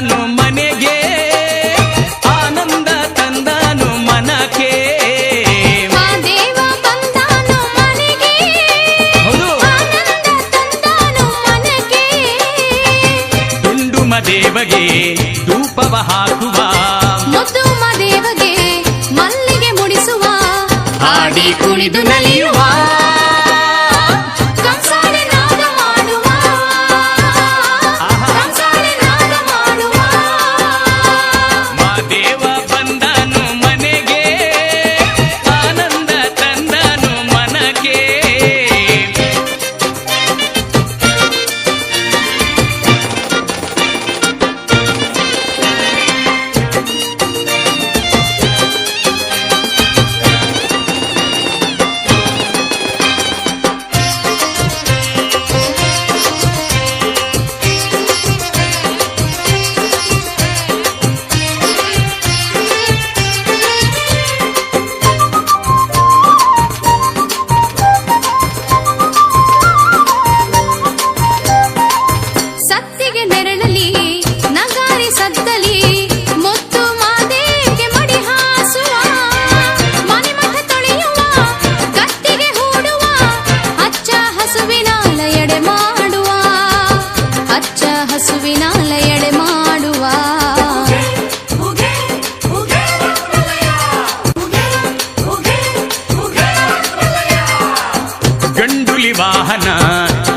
ಬಂದಾನು ಮನೆಗೆ, ಆನಂದ ತಂದಾನು ಮನಕ್ಕೆ. ಮಾದೇವ ಬಂದಾನು ಮನೆಗೆ, ಆನಂದ ತಂದಾನು ಮನಕ್ಕೆ. ದುಂಡು ಮದೇವಗೆ ಧೂಪವ ಹಾಕುವ, ಮುದ್ದು ಮದೇವಗೆ ಮಲ್ಲಿಗೆ ಮುಡಿಸುವ, ಹಾಡಿ ಕುಣಿದು ನಲಿಯುವ, ಕಂಸಾಳೆ ನಾದ ಮಾಡುವ, ಕಂಸಾಳೆ ನಾದ ಮಾಡುವ. ಮಾದೇವ ಬಂದಾನು ಮನೆಗೆ, ಆನಂದ ತಂದಾನು ಮನಕ್ಕೆ. ಸತ್ತಿಗೆ ನೆರಳಲಿ ನಗಾರಿ ಸದ್ದಲಿ, ಮುತ್ತು ಮಾದೇವಿಗೆ ಮಡಿ ಹಾಸುವ, ಮನೆ ಮಠ ತೊಳೆಯುವ, ಕತ್ತಿಗೆ ಹೂಡುವ, ಹಚ್ಚ ಹಸುವಿನಾಲ ಎಡೆ ಮಾಡುವ, ಹಚ್ಚ ಹಸುವಿನಾಲ ಎಡೆ ಮಾಡುವ. ಗಂಡುಲಿ ವಾಹನ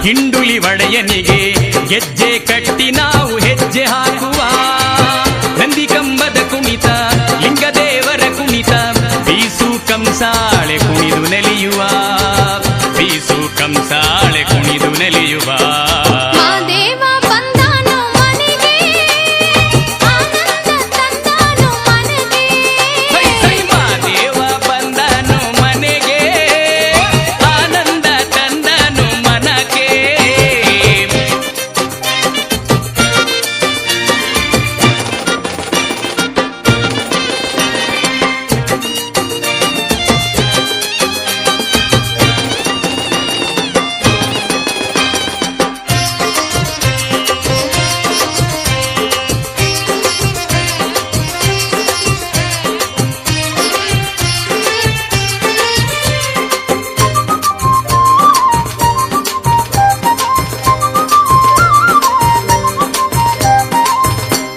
ಹಿಂಡುಲಿ ಒಡೆಯನಿಗೆ, ಗೆಜ್ಜೆ ಕಟ್ಟಿ ನಾವು ಹೆಜ್ಜೆ ಹಾಕುವ, ನಂದಿ ಕಂಬದ ಕುಣಿತ ಲಿಂಗದೇವರ ಕುಣಿತ, ಬೀಸು ಕಂಸಾಳೆ ಕುಣಿದು ನೆಲೆಯುವ, ಬೀಸು ಕಂಸಾಳೆ ಕುಣಿದು ನೆಲೆಯುವ. ಮಾದೇವ ಬಂದಾನು ಮನೆಗೆ, ಆನಂದ ತಂದಾನು ಮನೆಗೆ. ಸೈ ಸೈ ಮಾದೇವ ಬಂದನು ಮನೆಗೆ, ಆನಂದ ತಂದನು ಮನಕ್ಕೆ.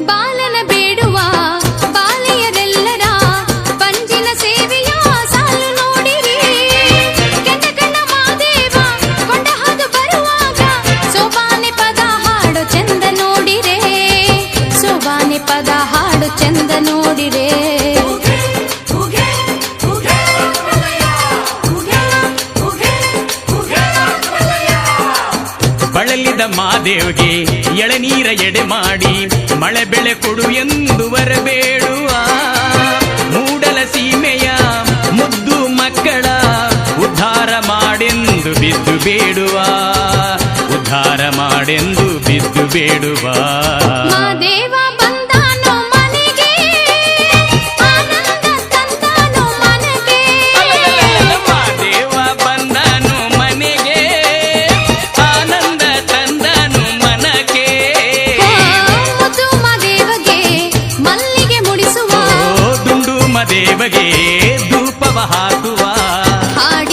ಬಾಲನ ಬೇಡುವ ಬಾಲೆಯರೆಲ್ಲರ ಪಂಜಿನ ಸೇವೆಯ ಸಾಲು ನೋಡಿರಿ, ಕೆಂಡ ಕಣ್ಣ ಮಾದೇವ ಕೊಂಡ ಹಾದು ಬರುವಾಗ, ಸೋಬಾನೆ ಪದ ಹಾಡು ಚಂದ ನೋಡಿರೆ, ಸೋಬಾನೆ ಪದ ಹಾಡು ಚಂದ ನೋಡಿರೆ. ಬಳಲಿದ ಮಾದೇವ್ಗೆ ಎಳನೀರ ಎಡೆ ಮಾಡಿ, ಮಳೆ ಬೆಳೆ ಕೊಡು ಎಂದು ಬರಬೇಡುವ, ಮೂಡಲ ಸೀಮೆಯ ಮುದ್ದು ಮಕ್ಕಳ ಉದ್ಧಾರ ಮಾಡೆಂದು ಬಿದ್ದು ಬೇಡುವ, ಉದ್ಧಾರ ಮಾಡೆಂದು ಬಿದ್ದು ಬೇಡುವ. ಮಾದೇವ ಬಂದಾನು ಮನೆಗೆ, ಆನಂದ ತಂದಾನು ಮನೆಗೆ. ಮಾದೇವ ಬಂದನು ಮನೆಗೆ, ಆನಂದ ತಂದನು ಮನಕ್ಕೆ. ಮುದ್ದು ಮಾದೇವಗೆ ಮಲ್ಲಿಗೆ ಮುಡಿಸುವ, ದುಂಡು ಮದೇವಗೆ ಧೂಪವ ಹಾಕುವ, ಹಾಡಿ